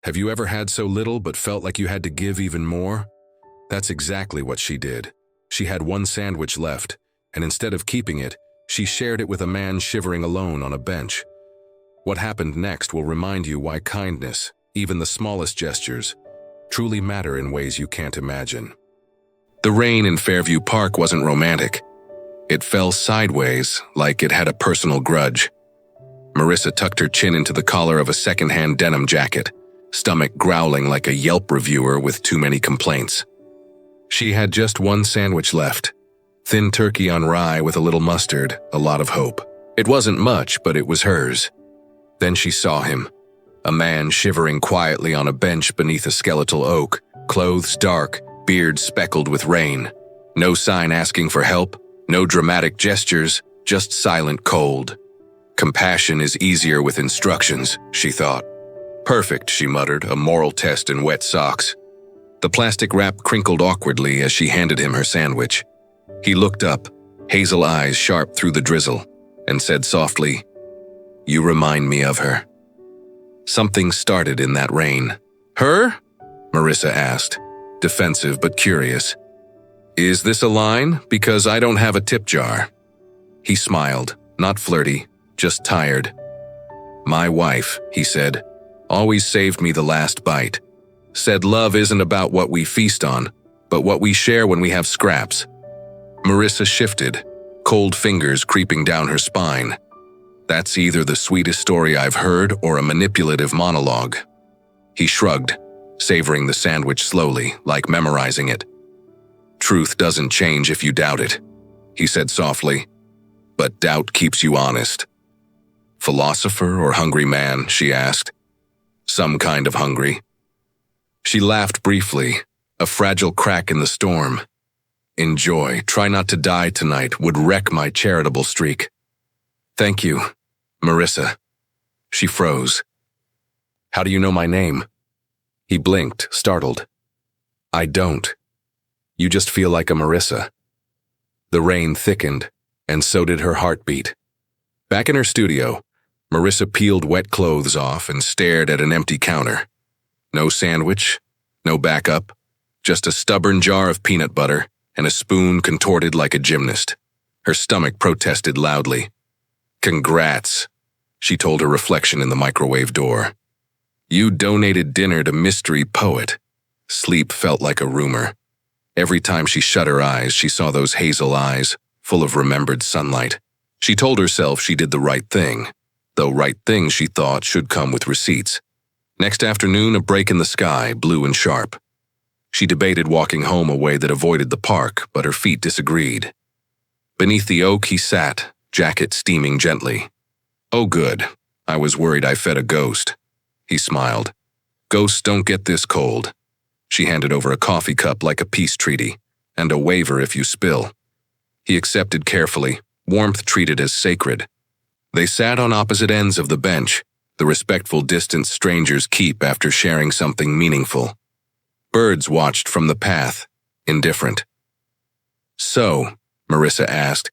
Have you ever had so little but felt like you had to give even more? That's exactly what she did. She had one sandwich left, and instead of keeping it, she shared it with a man shivering alone on a bench. What happened next will remind you why kindness, even the smallest gestures, truly matter in ways you can't imagine. The rain in Fairview Park wasn't romantic. It fell sideways, like it had a personal grudge. Marissa tucked her chin into the collar of a second-hand denim jacket, stomach growling like a Yelp reviewer with too many complaints. She had just one sandwich left. Thin turkey on rye with a little mustard, a lot of hope. It wasn't much, but it was hers. Then she saw him, a man shivering quietly on a bench beneath a skeletal oak, clothes dark, beard speckled with rain. No sign asking for help, no dramatic gestures, just silent cold. Compassion is easier with instructions, she thought. Perfect, she muttered, a moral test in wet socks. The plastic wrap crinkled awkwardly as she handed him her sandwich. He looked up, hazel eyes sharp through the drizzle, and said softly, "You remind me of her." Something started in that rain. "Her?" Marissa asked, defensive but curious. "Is this a line? Because I don't have a tip jar." He smiled, not flirty, just tired. "My wife," he said, "always saved me the last bite. Said love isn't about what we feast on, but what we share when we have scraps." Marissa shifted, cold fingers creeping down her spine. That's either the sweetest story I've heard or a manipulative monologue. He shrugged, savoring the sandwich slowly, like memorizing it. "Truth doesn't change if you doubt it," he said softly. "But doubt keeps you honest." "Philosopher or hungry man?" she asked. "Some kind of hungry." She laughed briefly, a fragile crack in the storm. "Enjoy, try not to die tonight would wreck my charitable streak." "Thank you, Marissa." She froze. "How do you know my name?" He blinked, startled. "I don't. You just feel like a Marissa." The rain thickened, and so did her heartbeat. Back in her studio, Marissa peeled wet clothes off and stared at an empty counter. No sandwich, no backup, just a stubborn jar of peanut butter and a spoon contorted like a gymnast. Her stomach protested loudly. "Congrats," she told her reflection in the microwave door. "You donated dinner to Mystery Poet." Sleep felt like a rumor. Every time she shut her eyes, she saw those hazel eyes, full of remembered sunlight. She told herself she did the right thing, though right things she thought should come with receipts. Next afternoon, a break in the sky, blue and sharp. She debated walking home a way that avoided the park, but her feet disagreed. Beneath the oak he sat, jacket steaming gently. "Oh good, I was worried I fed a ghost." He smiled. "Ghosts don't get this cold." She handed over a coffee cup like a peace treaty, and a waiver if you spill. He accepted carefully, warmth treated as sacred. They sat on opposite ends of the bench, the respectful distance strangers keep after sharing something meaningful. Birds watched from the path, indifferent. "So," Marissa asked,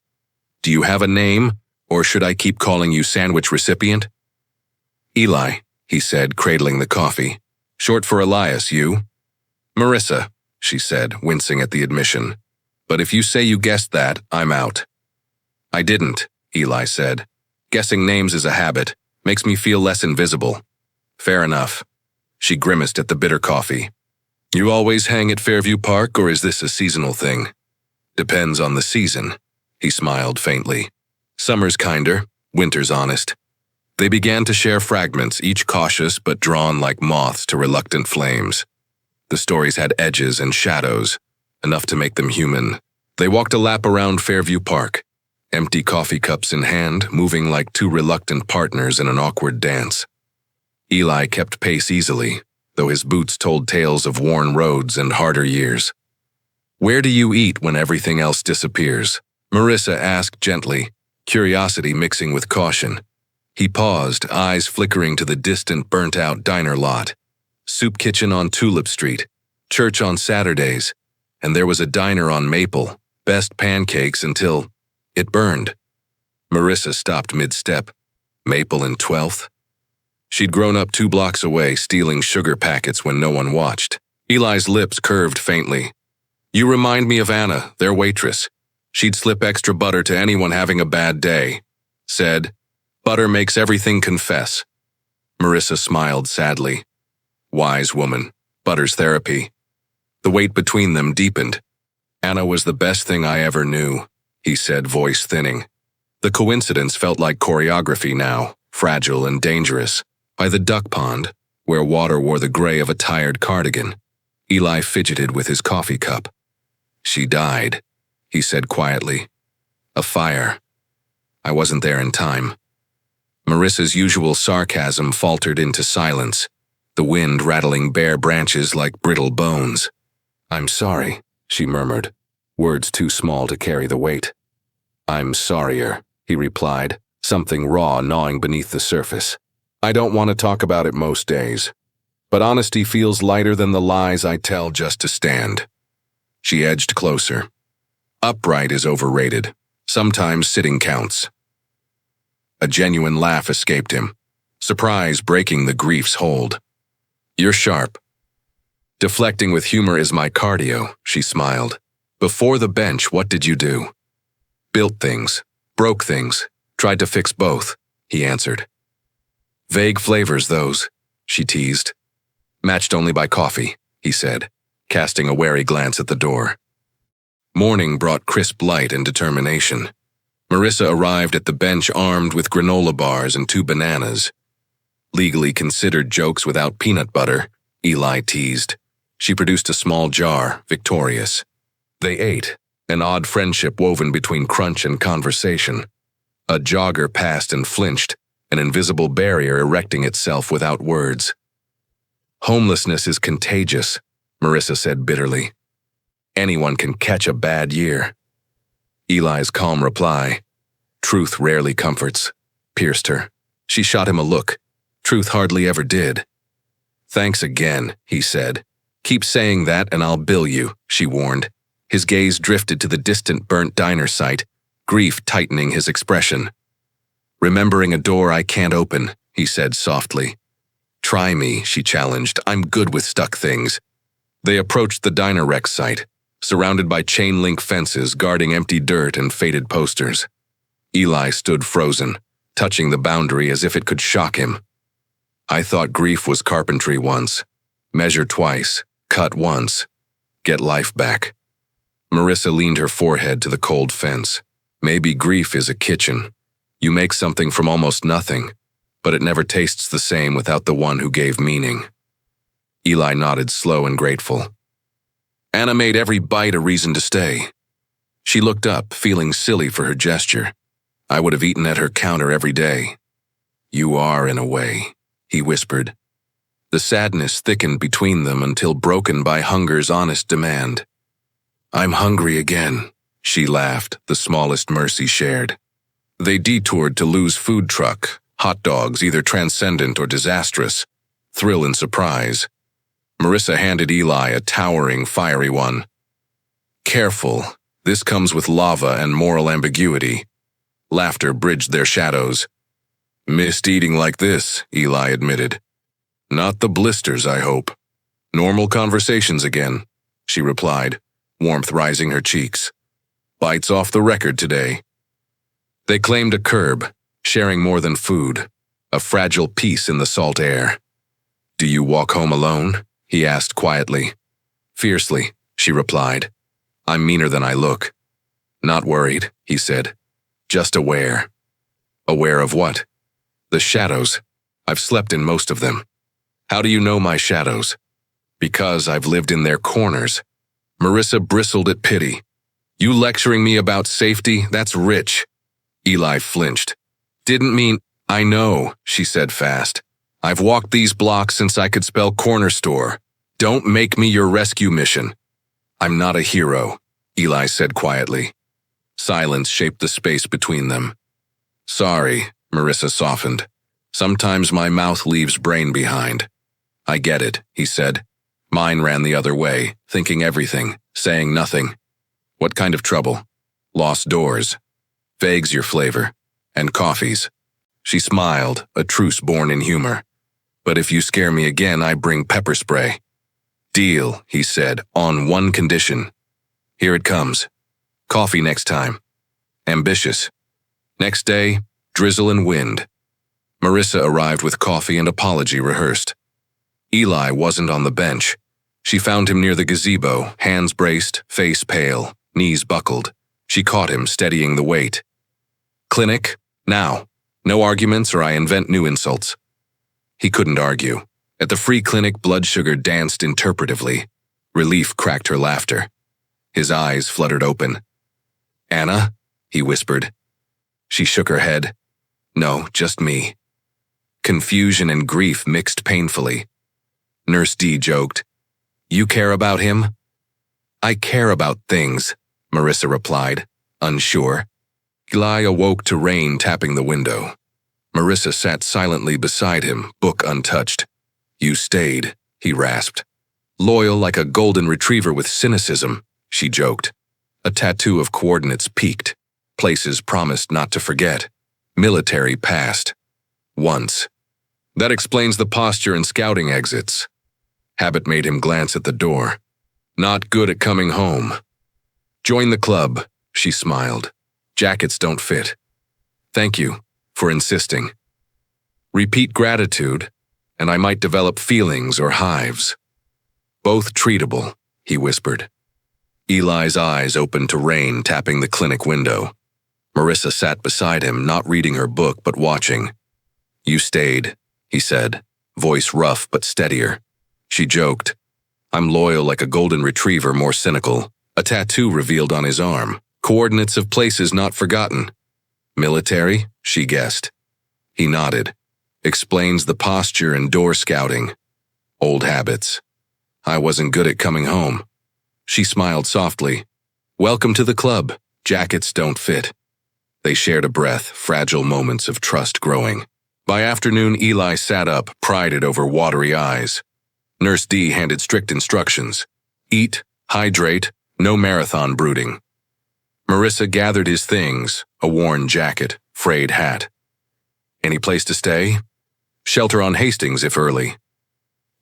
"do you have a name, or should I keep calling you sandwich recipient?" "Eli," he said, cradling the coffee. "Short for Elias, you?" "Marissa," she said, wincing at the admission. "But if you say you guessed that, I'm out." "I didn't," Eli said. "Guessing names is a habit. Makes me feel less invisible." "Fair enough." She grimaced at the bitter coffee. "You always hang at Fairview Park, or is this a seasonal thing?" "Depends on the season." He smiled faintly. "Summer's kinder, winter's honest." They began to share fragments, each cautious but drawn like moths to reluctant flames. The stories had edges and shadows, enough to make them human. They walked a lap around Fairview Park, empty coffee cups in hand, moving like two reluctant partners in an awkward dance. Eli kept pace easily, though his boots told tales of worn roads and harder years. "Where do you eat when everything else disappears?" Marissa asked gently, curiosity mixing with caution. He paused, eyes flickering to the distant, burnt-out diner lot. Soup kitchen on Tulip Street, church on Saturdays, and there was a diner on Maple, best pancakes until it burned. Marissa stopped mid-step. Maple and 12th? She'd grown up 2 blocks away, stealing sugar packets when no one watched. Eli's lips curved faintly. You remind me of Anna, their waitress. She'd slip extra butter to anyone having a bad day. Said, butter makes everything confess. Marissa smiled sadly. Wise woman. Butter's therapy. The wait between them deepened. Anna was the best thing I ever knew, he said, voice thinning. The coincidence felt like choreography now, fragile and dangerous. By the duck pond, where water wore the gray of a tired cardigan, Eli fidgeted with his coffee cup. She died, he said quietly. A fire. I wasn't there in time. Marissa's usual sarcasm faltered into silence, the wind rattling bare branches like brittle bones. I'm sorry, she murmured, words too small to carry the weight. I'm sorrier, he replied, something raw gnawing beneath the surface. I don't want to talk about it most days, but honesty feels lighter than the lies I tell just to stand. She edged closer. Upright is overrated. Sometimes sitting counts. A genuine laugh escaped him, surprise breaking the grief's hold. You're sharp. Deflecting with humor is my cardio, she smiled. Before the bench, what did you do? Built things, broke things, tried to fix both, he answered. Vague flavors, those, she teased. Matched only by coffee, he said, casting a wary glance at the door. Morning brought crisp light and determination. Marissa arrived at the bench armed with granola bars and 2 bananas. Legally considered jokes without peanut butter, Eli teased. She produced a small jar, victorious. They ate, an odd friendship woven between crunch and conversation. A jogger passed and flinched, an invisible barrier erecting itself without words. Homelessness is contagious, Marissa said bitterly. Anyone can catch a bad year. Eli's calm reply, truth rarely comforts, pierced her. She shot him a look. Truth hardly ever did. Thanks again, he said. Keep saying that and I'll bill you, she warned. His gaze drifted to the distant burnt diner site, grief tightening his expression. Remembering a door I can't open, he said softly. Try me, she challenged. I'm good with stuck things. They approached the diner wreck site, surrounded by chain-link fences guarding empty dirt and faded posters. Eli stood frozen, touching the boundary as if it could shock him. I thought grief was carpentry once. Measure twice, cut once, get life back. Marissa leaned her forehead to the cold fence. Maybe grief is a kitchen. You make something from almost nothing, but it never tastes the same without the one who gave meaning. Eli nodded, slow and grateful. Anna made every bite a reason to stay. She looked up, feeling silly for her gesture. I would have eaten at her counter every day. You are, in a way, he whispered. The sadness thickened between them until broken by hunger's honest demand. I'm hungry again, she laughed, the smallest mercy shared. They detoured to Lou's food truck, hot dogs either transcendent or disastrous, thrill and surprise. Marissa handed Eli a towering, fiery one. Careful, this comes with lava and moral ambiguity. Laughter bridged their shadows. Missed eating like this, Eli admitted. Not the blisters, I hope. Normal conversations again, she replied, warmth rising her cheeks. Bites off the record today. They claimed a curb, sharing more than food, a fragile peace in the salt air. Do you walk home alone? He asked quietly. Fiercely, she replied. I'm meaner than I look. Not worried, he said. Just aware. Aware of what? The shadows. I've slept in most of them. How do you know my shadows? Because I've lived in their corners. Marissa bristled at pity. You lecturing me about safety? That's rich. Eli flinched. Didn't mean, I know, she said fast. I've walked these blocks since I could spell corner store. Don't make me your rescue mission. I'm not a hero, Eli said quietly. Silence shaped the space between them. Sorry, Marissa softened. Sometimes my mouth leaves brain behind. I get it, he said. Mine ran the other way, thinking everything, saying nothing. What kind of trouble? Lost doors. Vague's your flavor. And coffees. She smiled, a truce born in humor. But if you scare me again, I bring pepper spray. Deal, he said, on one condition. Here it comes. Coffee next time. Ambitious. Next day, drizzle and wind. Marissa arrived with coffee and apology rehearsed. Eli wasn't on the bench. She found him near the gazebo, hands braced, face pale, knees buckled. She caught him, steadying the weight. Clinic, now. No arguments or I invent new insults. He couldn't argue. At the free clinic, blood sugar danced interpretively. Relief cracked her laughter. His eyes fluttered open. Anna? He whispered. She shook her head. No, just me. Confusion and grief mixed painfully. Nurse D joked. You care about him? I care about things, Marissa replied, unsure. Eli awoke to rain tapping the window. Marissa sat silently beside him, book untouched. You stayed, he rasped. Loyal like a golden retriever with cynicism, she joked. A tattoo of coordinates peaked. Places promised not to forget. Military past. Once. That explains the posture and scouting exits. Habit made him glance at the door. Not good at coming home. Join the club, she smiled. Jackets don't fit. Thank you for insisting. Repeat gratitude, and I might develop feelings or hives. Both treatable, he whispered. Eli's eyes opened to rain tapping the clinic window. Marissa sat beside him, not reading her book but watching. You stayed, he said, voice rough but steadier. She joked. I'm loyal like a golden retriever, more cynical. A tattoo revealed on his arm. Coordinates of places not forgotten. Military, she guessed. He nodded. Explains the posture and door scouting. Old habits. I wasn't good at coming home. She smiled softly. Welcome to the club. Jackets don't fit. They shared a breath, fragile moments of trust growing. By afternoon, Eli sat up, prided over watery eyes. Nurse D handed strict instructions. Eat, hydrate, no marathon brooding. Marissa gathered his things, a worn jacket, frayed hat. Any place to stay? Shelter on Hastings if early.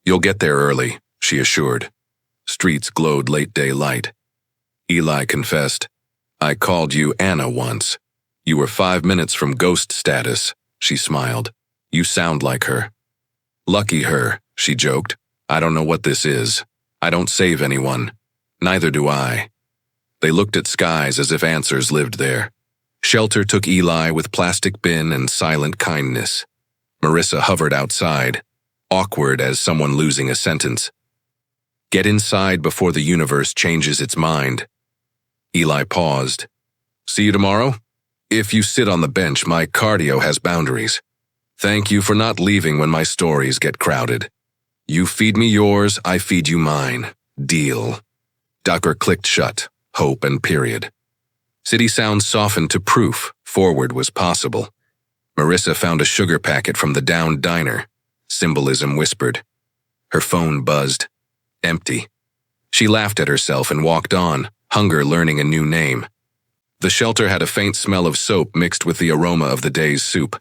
You'll get there early, she assured. Streets glowed late-day light. Eli confessed, I called you Anna once. You were 5 minutes from ghost status, she smiled. You sound like her. Lucky her, she joked. I don't know what this is. I don't save anyone. Neither do I. They looked at skies as if answers lived there. Shelter took Eli with plastic bin and silent kindness. Marissa hovered outside, awkward as someone losing a sentence. Get inside before the universe changes its mind. Eli paused. See you tomorrow? If you sit on the bench, my cardio has boundaries. Thank you for not leaving when my stories get crowded. You feed me yours, I feed you mine. Deal. Ducker clicked shut, hope and period. City sounds softened to proof, forward was possible. Marissa found a sugar packet from the downed diner. Symbolism whispered. Her phone buzzed. Empty. She laughed at herself and walked on, hunger learning a new name. The shelter had a faint smell of soap mixed with the aroma of the day's soup.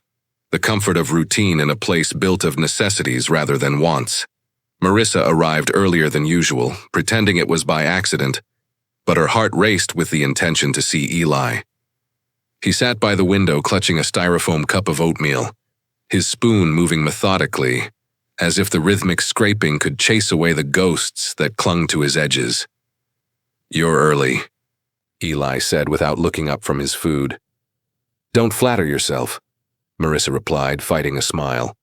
The comfort of routine in a place built of necessities rather than wants. Marissa arrived earlier than usual, pretending it was by accident, but her heart raced with the intention to see Eli. He sat by the window clutching a styrofoam cup of oatmeal, his spoon moving methodically, as if the rhythmic scraping could chase away the ghosts that clung to his edges. You're early, Eli said without looking up from his food. Don't flatter yourself, Marissa replied, fighting a smile.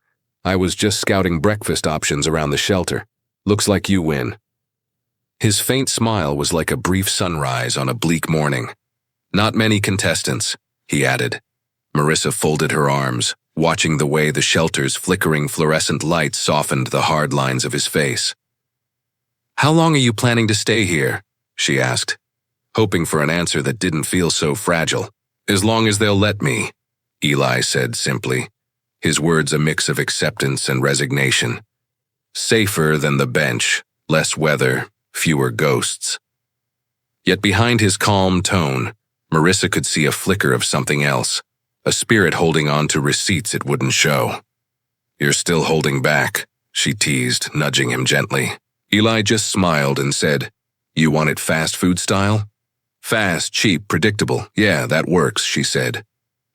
I was just scouting breakfast options around the shelter. Looks like you win. His faint smile was like a brief sunrise on a bleak morning. Not many contestants, he added. Marissa folded her arms, watching the way the shelter's flickering fluorescent light softened the hard lines of his face. How long are you planning to stay here? She asked, hoping for an answer that didn't feel so fragile. As long as they'll let me, Eli said simply, his words a mix of acceptance and resignation. Safer than the bench, less weather, fewer ghosts. Yet behind his calm tone, Marissa could see a flicker of something else, a spirit holding on to receipts it wouldn't show. You're still holding back, she teased, nudging him gently. Eli just smiled and said, "You want it fast food style?" "Fast, cheap, predictable. Yeah, that works," she said.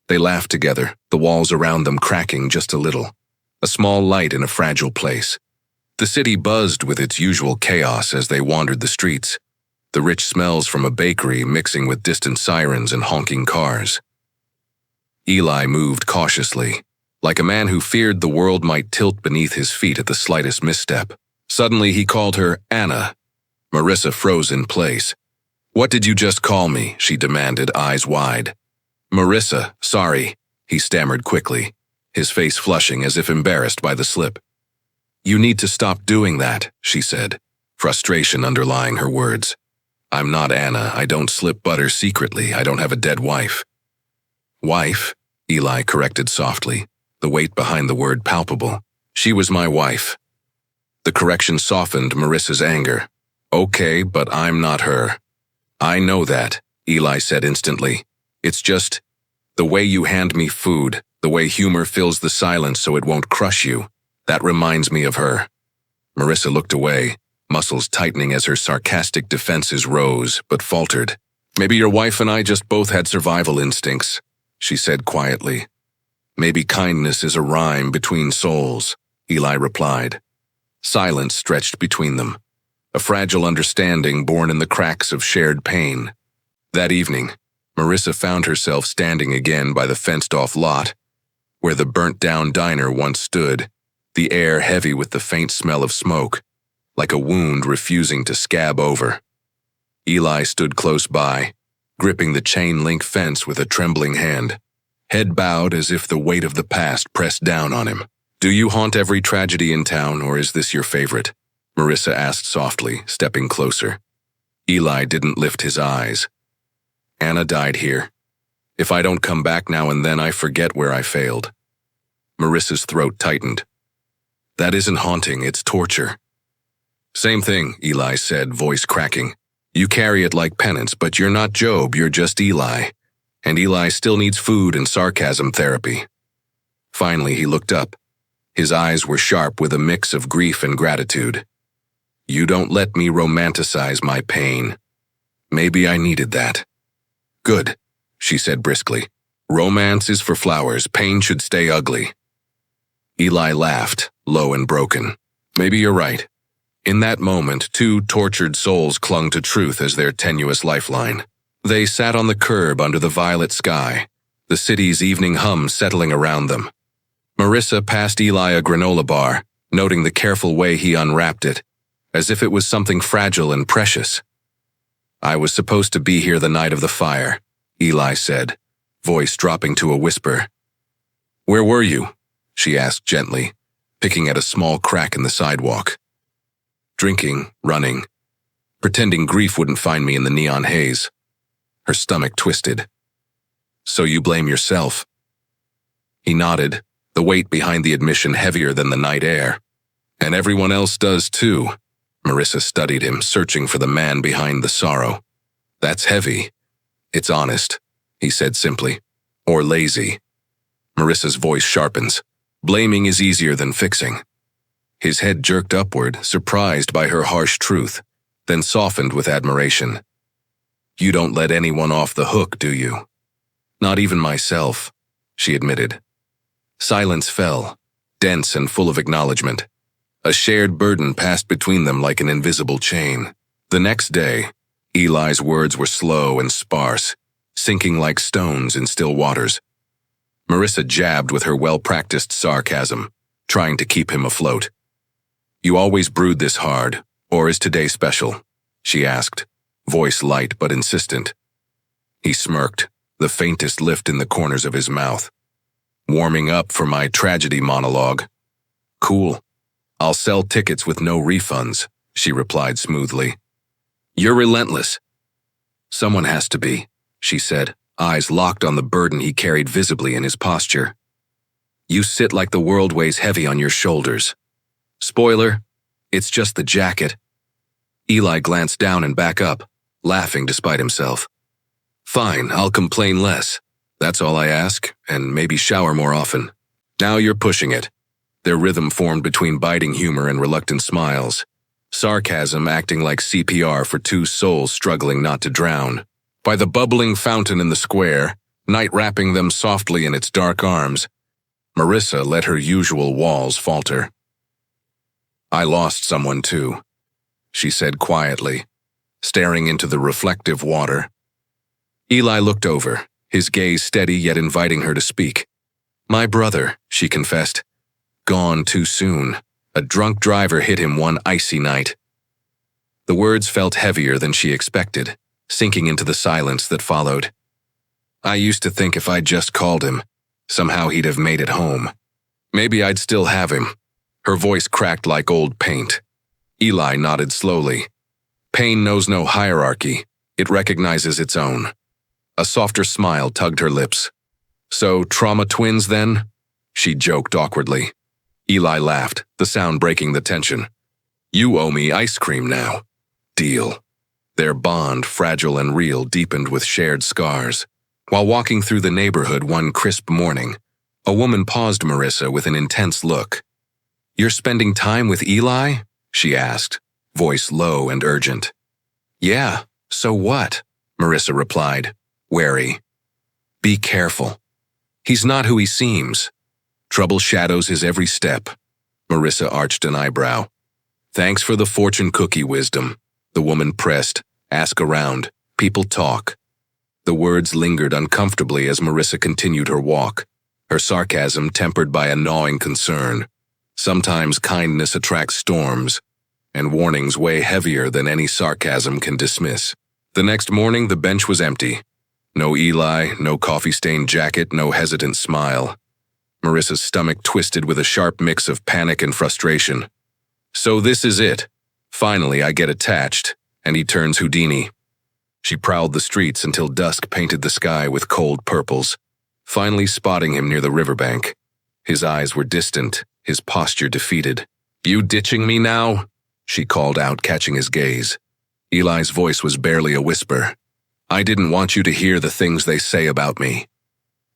They laughed together, the walls around them cracking just a little. A small light in a fragile place. The city buzzed with its usual chaos as they wandered the streets, the rich smells from a bakery mixing with distant sirens and honking cars. Eli moved cautiously, like a man who feared the world might tilt beneath his feet at the slightest misstep. Suddenly he called her Anna. Marissa froze in place. "What did you just call me?" she demanded, eyes wide. "Marissa, sorry," he stammered quickly, his face flushing as if embarrassed by the slip. "You need to stop doing that," she said, frustration underlying her words. "I'm not Anna. I don't slip butter secretly. I don't have a dead wife." "Wife?" Eli corrected softly, the weight behind the word palpable. "She was my wife." The correction softened Marissa's anger. "Okay, but I'm not her." "I know that," Eli said instantly. "It's just the way you hand me food, the way humor fills the silence so it won't crush you. That reminds me of her." Marissa looked away, muscles tightening as her sarcastic defenses rose, but faltered. "Maybe your wife and I just both had survival instincts," she said quietly. "Maybe kindness is a rhyme between souls," Eli replied. Silence stretched between them, a fragile understanding born in the cracks of shared pain. That evening, Marissa found herself standing again by the fenced-off lot, where the burnt-down diner once stood, the air heavy with the faint smell of smoke, like a wound refusing to scab over. Eli stood close by, gripping the chain-link fence with a trembling hand, head bowed as if the weight of the past pressed down on him. "Do you haunt every tragedy in town, or is this your favorite?" Marissa asked softly, stepping closer. Eli didn't lift his eyes. "Anna died here. If I don't come back now and then, I forget where I failed." Marissa's throat tightened. "That isn't haunting, it's torture." "Same thing," Eli said, voice cracking. "You carry it like penance, but you're not Job, you're just Eli. And Eli still needs food and sarcasm therapy." Finally, he looked up. His eyes were sharp with a mix of grief and gratitude. "You don't let me romanticize my pain. Maybe I needed that." "Good," she said briskly. "Romance is for flowers. Pain should stay ugly." Eli laughed, low and broken. "Maybe you're right." In that moment, two tortured souls clung to truth as their tenuous lifeline. They sat on the curb under the violet sky, the city's evening hum settling around them. Marissa passed Eli a granola bar, noting the careful way he unwrapped it, as if it was something fragile and precious. "I was supposed to be here the night of the fire," Eli said, voice dropping to a whisper. "Where were you?" she asked gently, picking at a small crack in the sidewalk. "Drinking, running, pretending grief wouldn't find me in the neon haze." Her stomach twisted. "So you blame yourself?" He nodded, the weight behind the admission heavier than the night air. "And everyone else does too." Marissa studied him, searching for the man behind the sorrow. "That's heavy. It's honest," he said simply. "Or lazy." Marissa's voice sharpens. "Blaming is easier than fixing." His head jerked upward, surprised by her harsh truth, then softened with admiration. "You don't let anyone off the hook, do you?" "Not even myself," she admitted. Silence fell, dense and full of acknowledgement. A shared burden passed between them like an invisible chain. The next day, Eli's words were slow and sparse, sinking like stones in still waters. Marissa jabbed with her well-practiced sarcasm, trying to keep him afloat. "You always brood this hard, or is today special?" she asked, voice light but insistent. He smirked, the faintest lift in the corners of his mouth. "Warming up for my tragedy monologue." "Cool. I'll sell tickets with no refunds," she replied smoothly. "You're relentless." "Someone has to be," she said, eyes locked on the burden he carried visibly in his posture. "You sit like the world weighs heavy on your shoulders. Spoiler, it's just the jacket." Eli glanced down and back up, laughing despite himself. "Fine, I'll complain less. That's all I ask, and maybe shower more often." "Now you're pushing it." their rhythm formed between biting humor and reluctant smiles. Sarcasm acting like CPR for two souls struggling not to drown. By the bubbling fountain in the square, night wrapping them softly in its dark arms, Marissa let her usual walls falter. "I lost someone too," she said quietly, staring into the reflective water. Eli looked over, his gaze steady yet inviting her to speak. "My brother," she confessed. "Gone too soon. A drunk driver hit him one icy night." The words felt heavier than she expected, sinking into the silence that followed. "I used to think if I'd just called him, somehow he'd have made it home. Maybe I'd still have him." Her voice cracked like old paint. Eli nodded slowly. Pain knows no hierarchy. It recognizes its own. A softer smile tugged her lips. "So, trauma twins then?" she joked awkwardly. Eli laughed, the sound breaking the tension. "You owe me ice cream now." Deal. Their bond, fragile and real, deepened with shared scars. While walking through the neighborhood one crisp morning, a woman paused Marissa with an intense look. "You're spending time with Eli?" she asked, voice low and urgent. "Yeah, so what?" Marissa replied, wary. "Be careful. He's not who he seems. Trouble shadows his every step." Marissa arched an eyebrow. "Thanks for the fortune cookie wisdom," the woman pressed. "Ask around. People talk." The words lingered uncomfortably as Marissa continued her walk, her sarcasm tempered by a gnawing concern. Sometimes kindness attracts storms, and warnings weigh heavier than any sarcasm can dismiss. The next morning, the bench was empty. No Eli, no coffee-stained jacket, no hesitant smile. Marissa's stomach twisted with a sharp mix of panic and frustration. "So this is it. Finally, I get attached, and he turns Houdini." She prowled the streets until dusk painted the sky with cold purples, finally spotting him near the riverbank. His eyes were distant, his posture defeated. "You ditching me now?" she called out, catching his gaze. Eli's voice was barely a whisper. "I didn't want you to hear the things they say about me."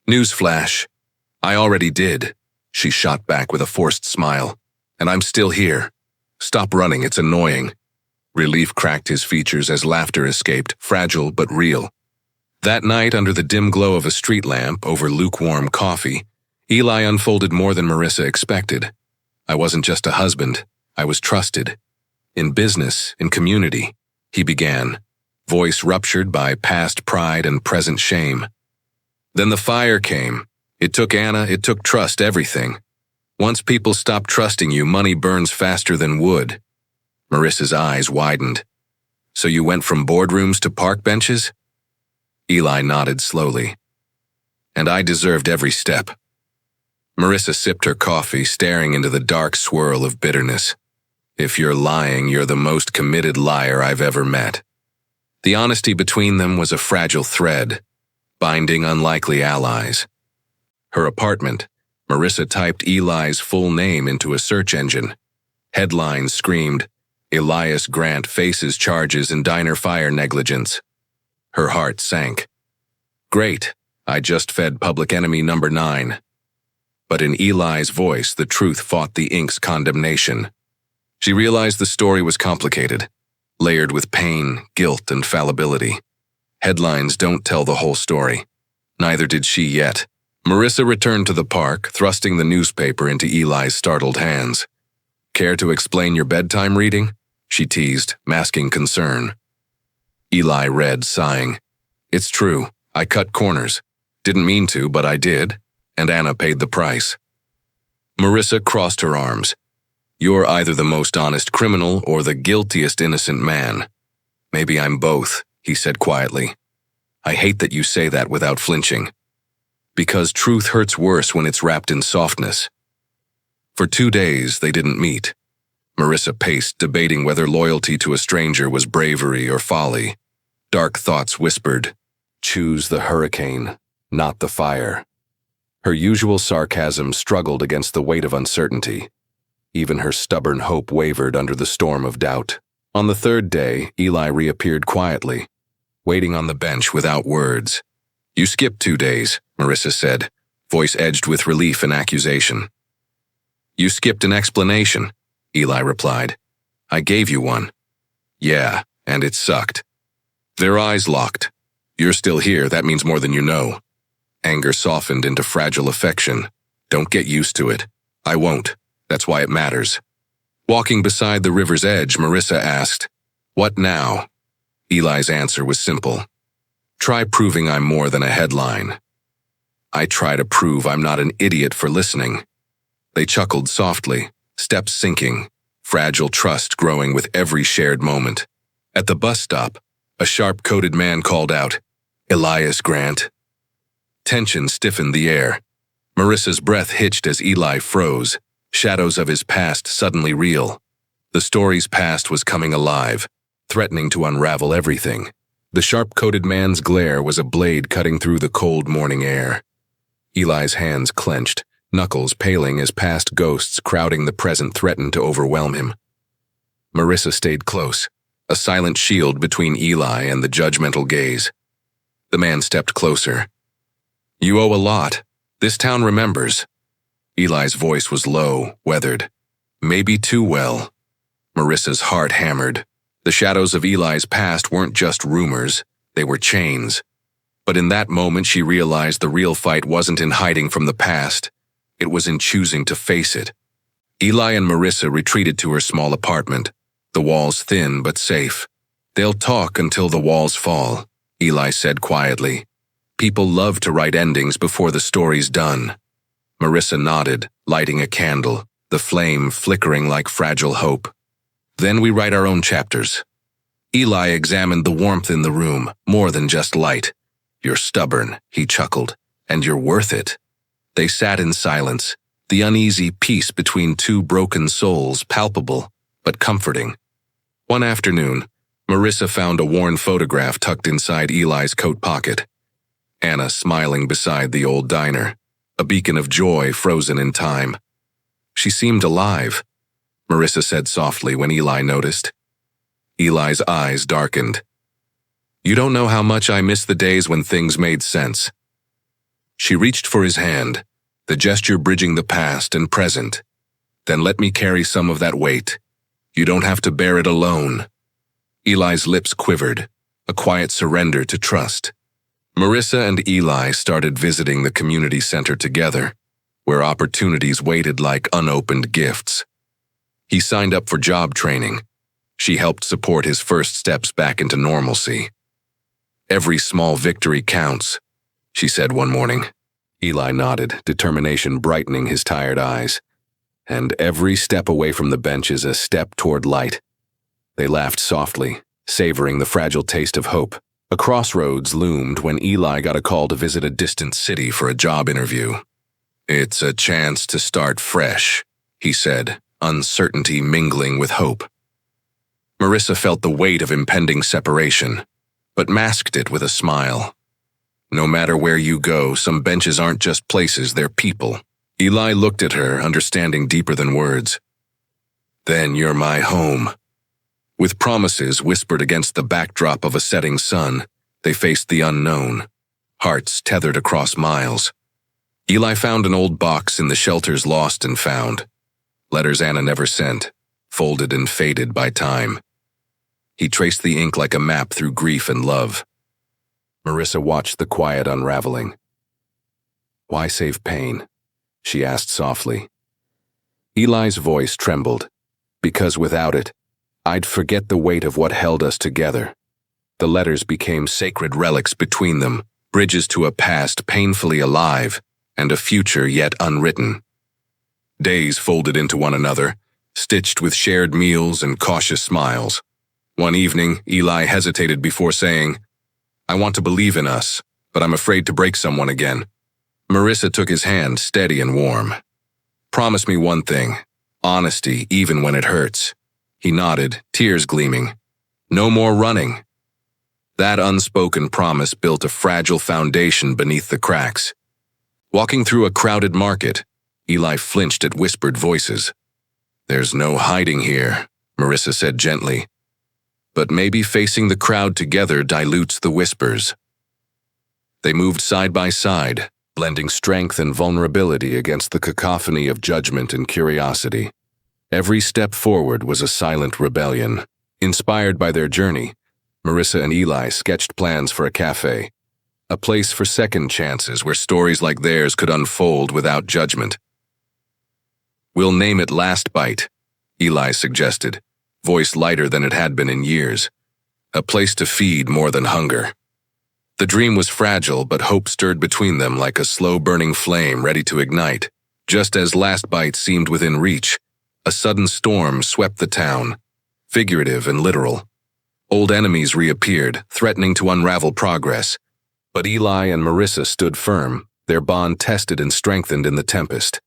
"Newsflash. I already did," she shot back with a forced smile. "And I'm still here. Stop running, it's annoying." Relief cracked his features as laughter escaped, fragile but real. That night, under the dim glow of a street lamp over lukewarm coffee, Eli unfolded more than Marissa expected. "I wasn't just a husband, I was trusted. In business, in community," he began, voice ruptured by past pride and present shame. "Then the fire came. It took Anna, it took trust, everything. Once people stop trusting you, money burns faster than wood." Marissa's eyes widened. "So you went from boardrooms to park benches?" Eli nodded slowly. "And I deserved every step." Marissa sipped her coffee, staring into the dark swirl of bitterness. "If you're lying, you're the most committed liar I've ever met." The honesty between them was a fragile thread, binding unlikely allies. Her apartment, Marissa typed Eli's full name into a search engine. Headlines screamed, "Elias Grant faces charges in diner fire negligence." Her heart sank. Great, I just fed public enemy number 9. But in Eli's voice, the truth fought the ink's condemnation. She realized the story was complicated, layered with pain, guilt, and fallibility. Headlines don't tell the whole story. Neither did she yet. Marissa returned to the park, thrusting the newspaper into Eli's startled hands. "Care to explain your bedtime reading?" she teased, masking concern. Eli read, sighing. "It's true, I cut corners. Didn't mean to, but I did, and Anna paid the price." Marissa crossed her arms. "You're either the most honest criminal or the guiltiest innocent man." "Maybe I'm both," he said quietly. "I hate that you say that without flinching. Because truth hurts worse when it's wrapped in softness." For 2 days, they didn't meet. Marissa paced, debating whether loyalty to a stranger was bravery or folly. Dark thoughts whispered, "Choose the hurricane, not the fire." Her usual sarcasm struggled against the weight of uncertainty. Even her stubborn hope wavered under the storm of doubt. On the 3rd day, Eli reappeared quietly, waiting on the bench without words. "You skipped 2 days," Marissa said, voice edged with relief and accusation. You skipped an explanation, Eli replied. I gave you one. Yeah, and it sucked. Their eyes locked. You're still here, that means more than you know. Anger softened into fragile affection. Don't get used to it. I won't. That's why it matters. Walking beside the river's edge, Marissa asked, What now? Eli's answer was simple. Try proving I'm more than a headline. I try to prove I'm not an idiot for listening. They chuckled softly, steps sinking, fragile trust growing with every shared moment. At the bus stop, a sharp-coated man called out, Elias Grant. Tension stiffened the air. Marissa's breath hitched as Eli froze, shadows of his past suddenly real. The story's past was coming alive, threatening to unravel everything. The sharp-coated man's glare was a blade cutting through the cold morning air. Eli's hands clenched, knuckles paling as past ghosts crowding the present threatened to overwhelm him. Marissa stayed close, a silent shield between Eli and the judgmental gaze. The man stepped closer. You owe a lot. This town remembers. Eli's voice was low, weathered. Maybe too well. Marissa's heart hammered. The shadows of Eli's past weren't just rumors, they were chains. But in that moment she realized the real fight wasn't in hiding from the past. It was in choosing to face it. Eli and Marissa retreated to her small apartment, the walls thin but safe. They'll talk until the walls fall, Eli said quietly. People love to write endings before the story's done. Marissa nodded, lighting a candle, the flame flickering like fragile hope. Then we write our own chapters. Eli examined the warmth in the room, more than just light. You're stubborn, he chuckled, and you're worth it. They sat in silence, the uneasy peace between two broken souls palpable, but comforting. One afternoon, Marissa found a worn photograph tucked inside Eli's coat pocket. Anna smiling beside the old diner, a beacon of joy frozen in time. She seemed alive, Marissa said softly when Eli noticed. Eli's eyes darkened. You don't know how much I miss the days when things made sense. She reached for his hand, the gesture bridging the past and present. Then let me carry some of that weight. You don't have to bear it alone. Eli's lips quivered, a quiet surrender to trust. Marissa and Eli started visiting the community center together, where opportunities waited like unopened gifts. He signed up for job training. She helped support his first steps back into normalcy. Every small victory counts, she said one morning. Eli nodded, determination brightening his tired eyes. And every step away from the bench is a step toward light. They laughed softly, savoring the fragile taste of hope. A crossroads loomed when Eli got a call to visit a distant city for a job interview. It's a chance to start fresh, he said, uncertainty mingling with hope. Marissa felt the weight of impending separation, but masked it with a smile. No matter where you go, some benches aren't just places, they're people. Eli looked at her, understanding deeper than words. Then you're my home. With promises whispered against the backdrop of a setting sun, they faced the unknown, hearts tethered across miles. Eli found an old box in the shelter's lost and found. Letters Anna never sent, folded and faded by time. He traced the ink like a map through grief and love. Marissa watched the quiet unraveling. Why save pain? She asked softly. Eli's voice trembled. Because without it, I'd forget the weight of what held us together. The letters became sacred relics between them, bridges to a past painfully alive and a future yet unwritten. Days folded into one another, stitched with shared meals and cautious smiles. One evening, Eli hesitated before saying, I want to believe in us, but I'm afraid to break someone again. Marissa took his hand, steady and warm. Promise me one thing, honesty even when it hurts. He nodded, tears gleaming. No more running. That unspoken promise built a fragile foundation beneath the cracks. Walking through a crowded market, Eli flinched at whispered voices. There's no hiding here, Marissa said gently. But maybe facing the crowd together dilutes the whispers. They moved side by side, blending strength and vulnerability against the cacophony of judgment and curiosity. Every step forward was a silent rebellion. Inspired by their journey, Marissa and Eli sketched plans for a cafe, a place for second chances where stories like theirs could unfold without judgment. "We'll name it Last Bite," Eli suggested, voice lighter than it had been in years. A place to feed more than hunger. The dream was fragile, but hope stirred between them like a slow-burning flame ready to ignite. Just as Last Bite seemed within reach, a sudden storm swept the town, figurative and literal. Old enemies reappeared, threatening to unravel progress. But Eli and Marissa stood firm, their bond tested and strengthened in the tempest.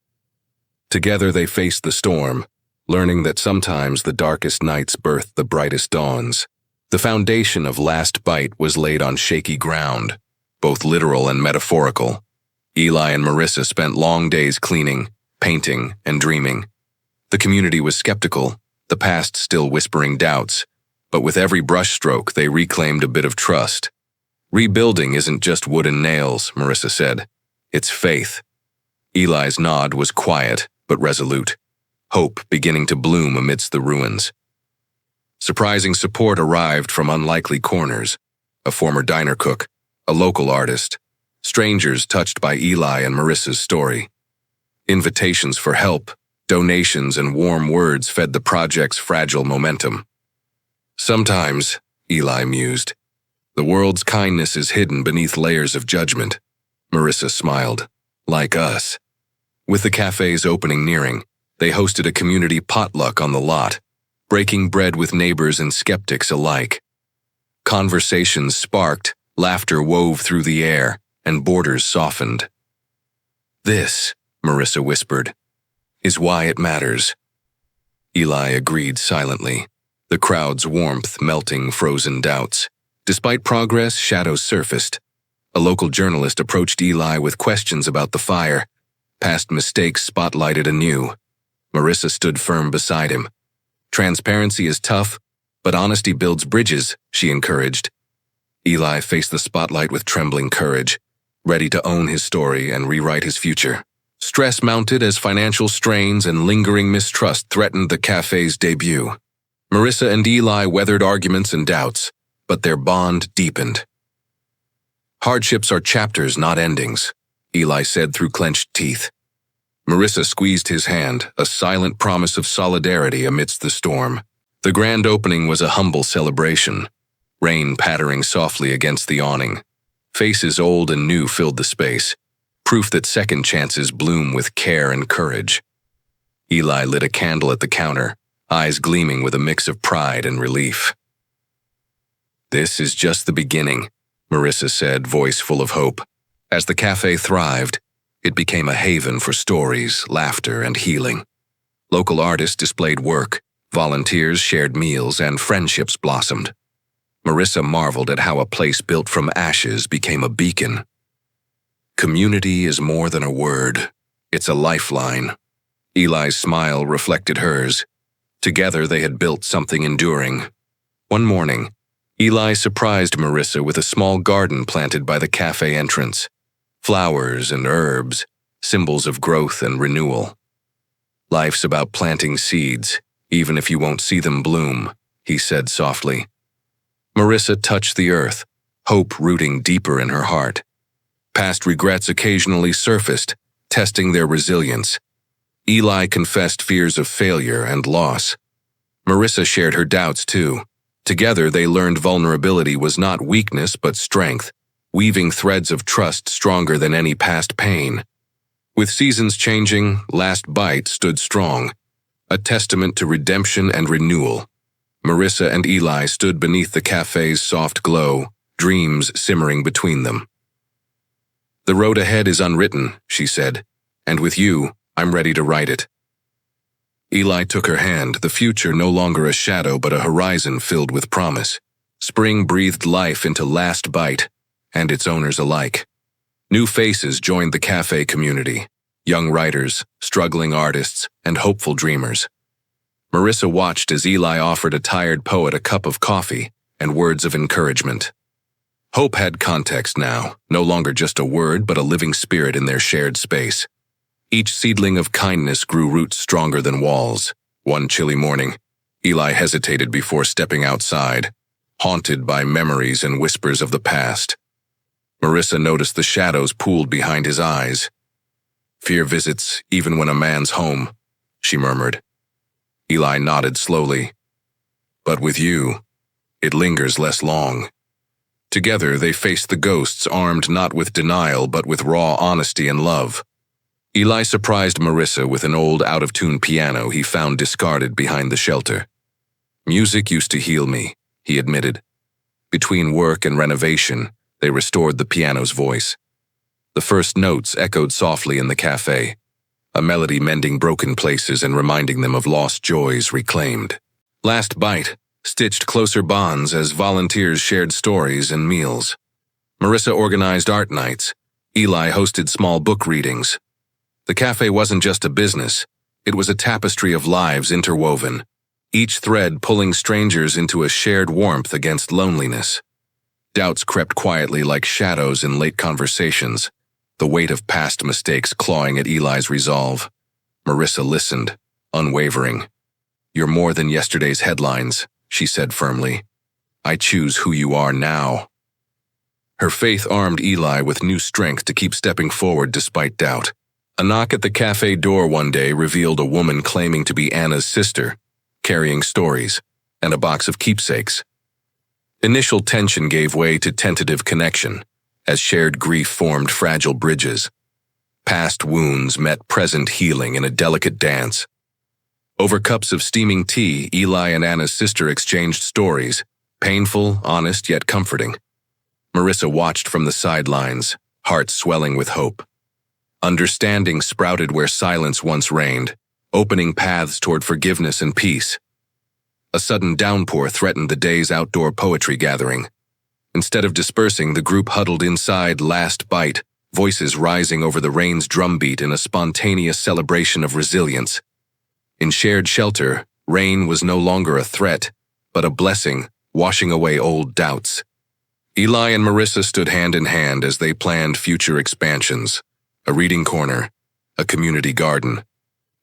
Together they faced the storm, learning that sometimes the darkest nights birth the brightest dawns. The foundation of Last Bite was laid on shaky ground, both literal and metaphorical. Eli and Marissa spent long days cleaning, painting, and dreaming. The community was skeptical, the past still whispering doubts, but with every brushstroke they reclaimed a bit of trust. "Rebuilding isn't just wood and nails," Marissa said. "It's faith." Eli's nod was quiet but resolute, hope beginning to bloom amidst the ruins. Surprising support arrived from unlikely corners: a former diner cook, a local artist, strangers touched by Eli and Marissa's story. Invitations for help, donations, and warm words fed the project's fragile momentum. "Sometimes," Eli mused, "the world's kindness is hidden beneath layers of judgment." Marissa smiled. "Like us." With the cafe's opening nearing, they hosted a community potluck on the lot, breaking bread with neighbors and skeptics alike. Conversations sparked, laughter wove through the air, and borders softened. "This," Marissa whispered, "is why it matters." Eli agreed silently, the crowd's warmth melting frozen doubts. Despite progress, shadows surfaced. A local journalist approached Eli with questions about the fire. Past mistakes spotlighted anew. Marissa stood firm beside him. "Transparency is tough, but honesty builds bridges," she encouraged. Eli faced the spotlight with trembling courage, ready to own his story and rewrite his future. Stress mounted as financial strains and lingering mistrust threatened the cafe's debut. Marissa and Eli weathered arguments and doubts, but their bond deepened. "Hardships are chapters, not endings," Eli said through clenched teeth. Marissa squeezed his hand, a silent promise of solidarity amidst the storm. The grand opening was a humble celebration, rain pattering softly against the awning. Faces old and new filled the space, proof that second chances bloom with care and courage. Eli lit a candle at the counter, eyes gleaming with a mix of pride and relief. "This is just the beginning," Marissa said, voice full of hope. As the cafe thrived, it became a haven for stories, laughter, and healing. Local artists displayed work, volunteers shared meals, and friendships blossomed. Marissa marveled at how a place built from ashes became a beacon. "Community is more than a word. It's a lifeline." Eli's smile reflected hers. Together they had built something enduring. One morning, Eli surprised Marissa with a small garden planted by the cafe entrance. Flowers and herbs, symbols of growth and renewal. "Life's about planting seeds, even if you won't see them bloom," he said softly. Marissa touched the earth, hope rooting deeper in her heart. Past regrets occasionally surfaced, testing their resilience. Eli confessed fears of failure and loss. Marissa shared her doubts too. Together they learned vulnerability was not weakness but strength, weaving threads of trust stronger than any past pain. With seasons changing, Last Bite stood strong, a testament to redemption and renewal. Marissa and Eli stood beneath the cafe's soft glow, dreams simmering between them. "The road ahead is unwritten," she said, "and with you, I'm ready to write it." Eli took her hand, the future no longer a shadow but a horizon filled with promise. Spring breathed life into Last Bite, and its owners alike. New faces joined the cafe community, young writers, struggling artists, and hopeful dreamers. Marissa watched as Eli offered a tired poet a cup of coffee and words of encouragement. Hope had context now, no longer just a word but a living spirit in their shared space. Each seedling of kindness grew roots stronger than walls. One chilly morning, Eli hesitated before stepping outside, haunted by memories and whispers of the past. Marissa noticed the shadows pooled behind his eyes. "Fear visits even when a man's home," she murmured. Eli nodded slowly. "But with you, it lingers less long." Together, they faced the ghosts, armed not with denial but with raw honesty and love. Eli surprised Marissa with an old, out-of-tune piano he found discarded behind the shelter. "Music used to heal me," he admitted. Between work and renovation, they restored the piano's voice. The first notes echoed softly in the cafe, a melody mending broken places and reminding them of lost joys reclaimed. Last bite stitched closer bonds as volunteers shared stories and meals. Marissa organized art nights. Eli hosted small book readings. The cafe wasn't just a business, it was a tapestry of lives interwoven, each thread pulling strangers into a shared warmth against loneliness. Doubts crept quietly like shadows in late conversations, the weight of past mistakes clawing at Eli's resolve. Marissa listened, unwavering. "You're more than yesterday's headlines," she said firmly. "I choose who you are now." Her faith armed Eli with new strength to keep stepping forward despite doubt. A knock at the cafe door one day revealed a woman claiming to be Anna's sister, carrying stories and a box of keepsakes. Initial tension gave way to tentative connection, as shared grief formed fragile bridges. Past wounds met present healing in a delicate dance. Over cups of steaming tea, Eli and Anna's sister exchanged stories, painful, honest, yet comforting. Marissa watched from the sidelines, heart swelling with hope. Understanding sprouted where silence once reigned, opening paths toward forgiveness and peace. A sudden downpour threatened the day's outdoor poetry gathering. Instead of dispersing, the group huddled inside Last Bite, voices rising over the rain's drumbeat in a spontaneous celebration of resilience. In shared shelter, rain was no longer a threat, but a blessing, washing away old doubts. Eli and Marissa stood hand in hand as they planned future expansions. A reading corner, a community garden.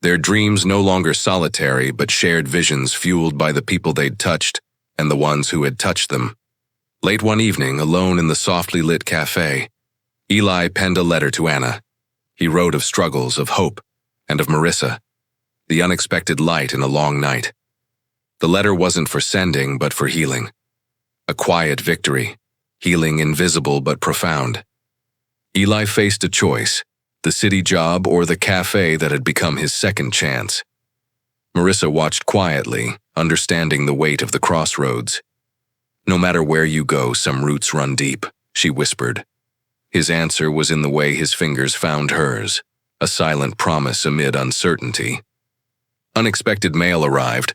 Their dreams no longer solitary, but shared visions fueled by the people they'd touched and the ones who had touched them. Late one evening, alone in the softly lit cafe, Eli penned a letter to Anna. He wrote of struggles, of hope, and of Marissa, the unexpected light in a long night. The letter wasn't for sending, but for healing. A quiet victory, healing invisible but profound. Eli faced a choice, the city job or the cafe that had become his second chance. Marissa watched quietly, understanding the weight of the crossroads. "No matter where you go, some roots run deep," she whispered. His answer was in the way his fingers found hers, a silent promise amid uncertainty. Unexpected mail arrived,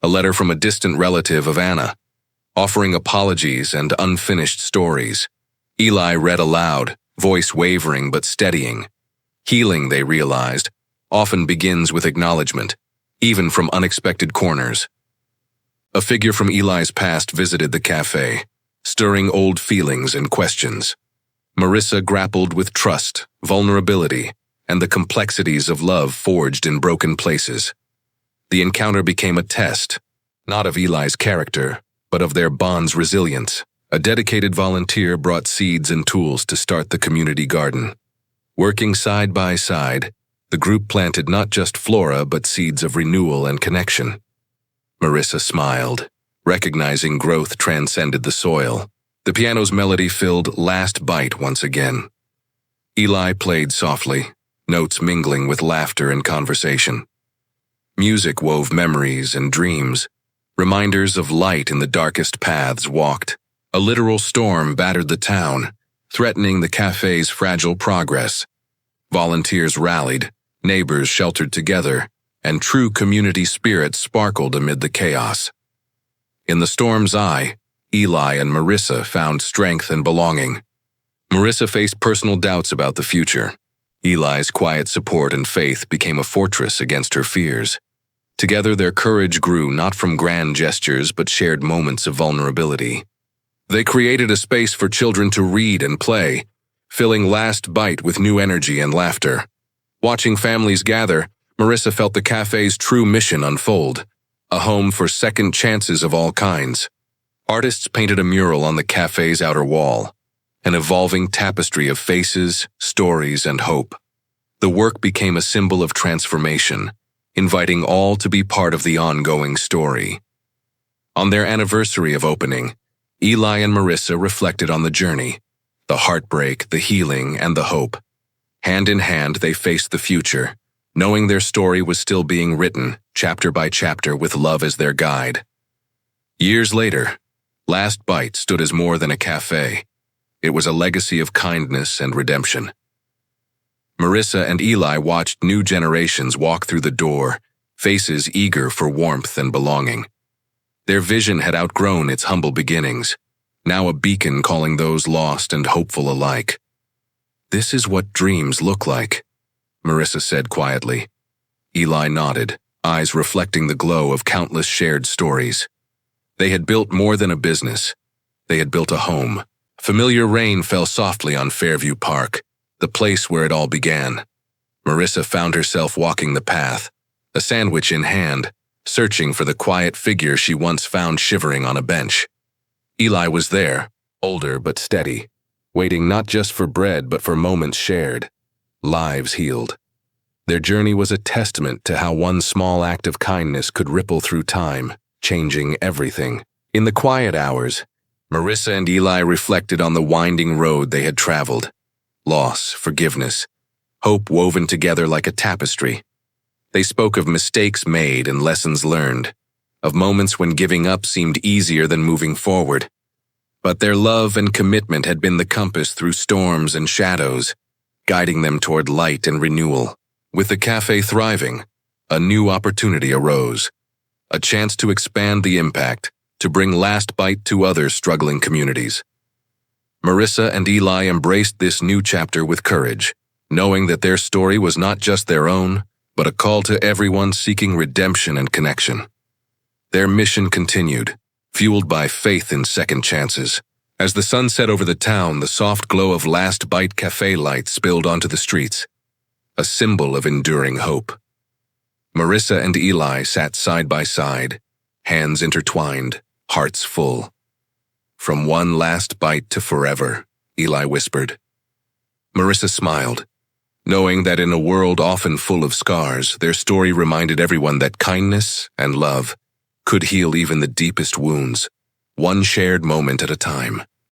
a letter from a distant relative of Anna, offering apologies and unfinished stories. Eli read aloud, voice wavering but steadying. Healing, they realized, often begins with acknowledgement, even from unexpected corners. A figure from Eli's past visited the cafe, stirring old feelings and questions. Marissa grappled with trust, vulnerability, and the complexities of love forged in broken places. The encounter became a test, not of Eli's character, but of their bond's resilience. A dedicated volunteer brought seeds and tools to start the community garden. Working side by side, the group planted not just flora but seeds of renewal and connection. Marissa smiled, recognizing growth transcended the soil. The piano's melody filled Last Bite once again. Eli played softly, notes mingling with laughter and conversation. Music wove memories and dreams, reminders of light in the darkest paths walked. A literal storm battered the town, threatening the cafe's fragile progress. Volunteers rallied, neighbors sheltered together, and true community spirit sparkled amid the chaos. In the storm's eye, Eli and Marissa found strength and belonging. Marissa faced personal doubts about the future. Eli's quiet support and faith became a fortress against her fears. Together, their courage grew not from grand gestures but shared moments of vulnerability. They created a space for children to read and play, filling Last Bite with new energy and laughter. Watching families gather, Marissa felt the cafe's true mission unfold, a home for second chances of all kinds. Artists painted a mural on the cafe's outer wall, an evolving tapestry of faces, stories, and hope. The work became a symbol of transformation, inviting all to be part of the ongoing story. On their anniversary of opening, Eli and Marissa reflected on the journey, the heartbreak, the healing, and the hope. Hand in hand, they faced the future, knowing their story was still being written, chapter by chapter, with love as their guide. Years later, Last Bite stood as more than a cafe. It was a legacy of kindness and redemption. Marissa and Eli watched new generations walk through the door, faces eager for warmth and belonging. Their vision had outgrown its humble beginnings, now a beacon calling those lost and hopeful alike. "This is what dreams look like," Marissa said quietly. Eli nodded, eyes reflecting the glow of countless shared stories. They had built more than a business. They had built a home. Familiar rain fell softly on Fairview Park, the place where it all began. Marissa found herself walking the path, a sandwich in hand, searching for the quiet figure she once found shivering on a bench. Eli was there, older but steady, waiting not just for bread but for moments shared, lives healed. Their journey was a testament to how one small act of kindness could ripple through time, changing everything. In the quiet hours, Marissa and Eli reflected on the winding road they had traveled. Loss, forgiveness, hope woven together like a tapestry. They spoke of mistakes made and lessons learned, of moments when giving up seemed easier than moving forward. But their love and commitment had been the compass through storms and shadows, guiding them toward light and renewal. With the cafe thriving, a new opportunity arose, a chance to expand the impact, to bring Last Bite to other struggling communities. Marissa and Eli embraced this new chapter with courage, knowing that their story was not just their own, but a call to everyone seeking redemption and connection. Their mission continued, fueled by faith in second chances. As the sun set over the town, the soft glow of Last Bite cafe lights spilled onto the streets, a symbol of enduring hope. Marissa and Eli sat side by side, hands intertwined, hearts full. "From one last bite to forever," Eli whispered. Marissa smiled, knowing that in a world often full of scars, their story reminded everyone that kindness and love could heal even the deepest wounds, one shared moment at a time.